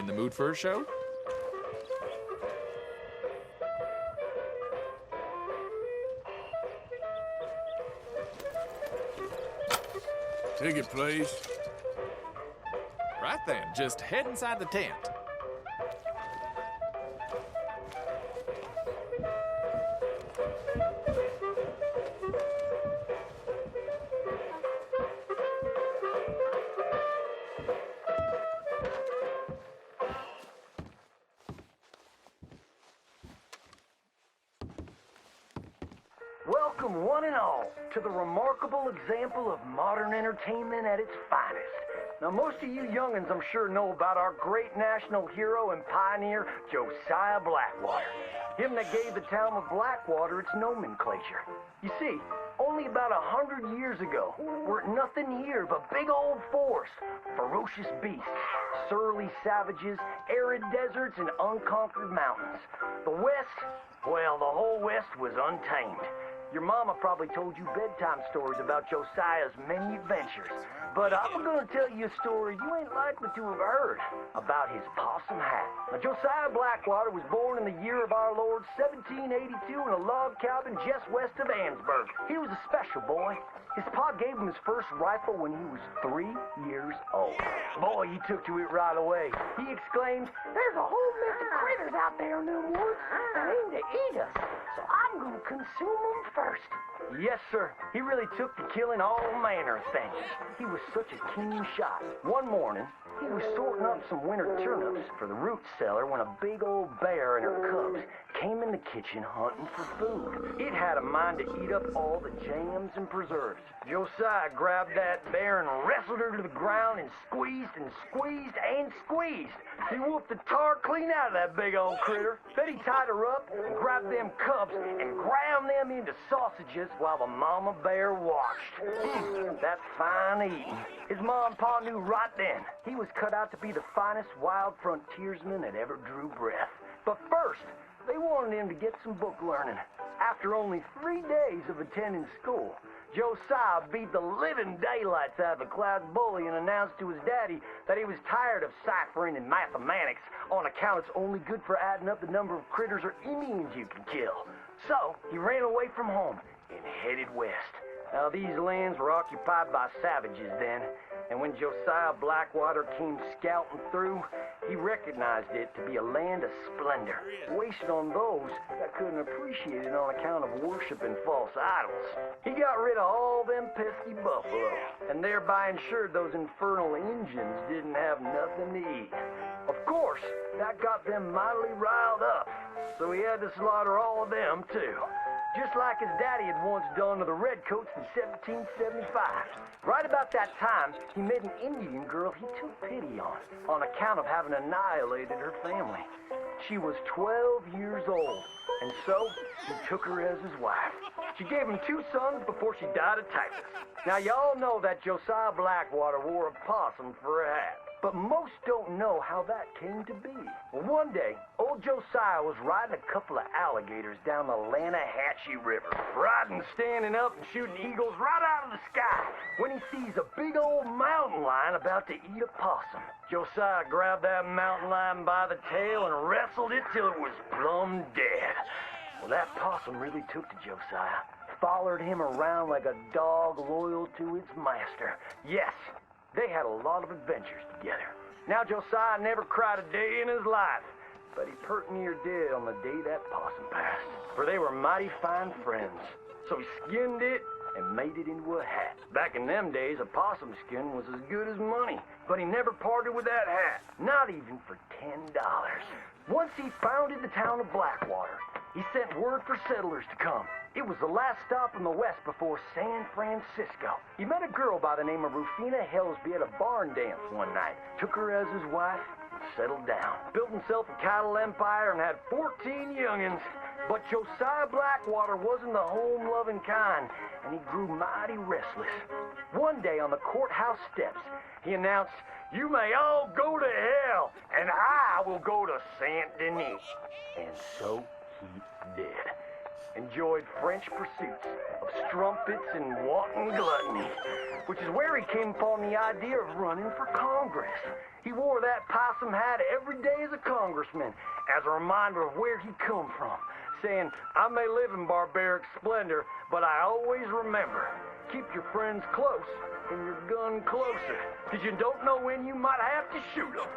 the mood for a show? Ticket, please. Right then, just head inside the tent. Welcome, one and all, to the remarkable example of modern entertainment at its finest. Now, most of you youngins, I'm sure, know about our great national hero and pioneer, Josiah Blackwater. Him that gave the town of Blackwater its nomenclature. You see, only about 100 years ago, weren't nothing here but big old forest, ferocious beasts, surly savages, arid deserts, and unconquered mountains. The West, well, the whole West was untamed. Your mama probably told you bedtime stories about Josiah's many adventures. But I'm gonna tell you a story you ain't likely to have heard about his possum hat. Now, Josiah Blackwater was born in the year of our Lord 1782 in a log cabin just west of Ansburg. He was a special boy. His pa gave him his first rifle when he was 3 years old. Boy, he took to it right away. He exclaimed, "There's a whole mess of critters out there in them woods that aim to eat us, so I'm gonna consume them first." Yes, sir. He really took to killing all manner of things. He was such a keen shot. One morning, he was sorting up some winter turnips for the root cellar when a big old bear and her cubs came in the kitchen hunting for food. It had a mind to eat up all the jams and preserves. Josiah grabbed that bear and wrestled her to the ground and squeezed and squeezed and squeezed. He whooped the tar clean out of that big old critter. Then he tied her up and grabbed them cubs and ground them into sausages while the mama bear watched. That's fine eating. His mom and pa knew right then he was cut out to be the finest wild frontiersman that ever drew breath. But first, they wanted him to get some book learning. After only 3 days of attending school, Josiah beat the living daylights out of the class bully and announced to his daddy that he was tired of ciphering and mathematics on account it's only good for adding up the number of critters or Indians you can kill. So he ran away from home and headed west. Now, these lands were occupied by savages then, and when Josiah Blackwater came scouting through, he recognized it to be a land of splendor, wasted on those that couldn't appreciate it on account of worshiping false idols. He got rid of all them pesky buffalo, and thereby ensured those infernal Injuns didn't have nothing to eat. Of course, that got them mightily riled up, so he had to slaughter all of them too. Just like his daddy had once done to the Redcoats in 1775. Right about that time, he met an Indian girl he took pity on account of having annihilated her family. She was 12 years old, and so he took her as his wife. She gave him 2 sons before she died of typhus. Now, y'all know that Josiah Blackwater wore a possum for a hat. But most don't know how that came to be. Well, one day, old Josiah was riding a couple of alligators down the Lanahatchee River. Riding, standing up, and shooting eagles right out of the sky when he sees a big old mountain lion about to eat a possum. Josiah grabbed that mountain lion by the tail and wrestled it till it was plumb dead. Well, that possum really took to Josiah. Followed him around like a dog loyal to its master. Yes, they had a lot of adventures together. Now, Josiah never cried a day in his life, but he pert near did on the day that possum passed. For they were mighty fine friends. So he skinned it and made it into a hat. Back in them days, a possum skin was as good as money. But he never parted with that hat, not even for $10. Once he founded the town of Blackwater, he sent word for settlers to come. It was the last stop in the west before San Francisco. He met a girl by the name of Rufina Helsby at a barn dance one night, took her as his wife, and settled down. Built himself a cattle empire and had 14 youngins. But Josiah Blackwater wasn't the home-loving kind, and he grew mighty restless. One day on the courthouse steps, he announced, "You may all go to hell, and I will go to Saint Denis." And so he did. enjoyed French pursuits of strumpets and wanton gluttony, which is where he came upon the idea of running for Congress. He wore that possum hat every day as a congressman, as a reminder of where he come from, saying, I may live in barbaric splendor, but I always remember, keep your friends close and your gun closer, because you don't know when you might have to shoot them.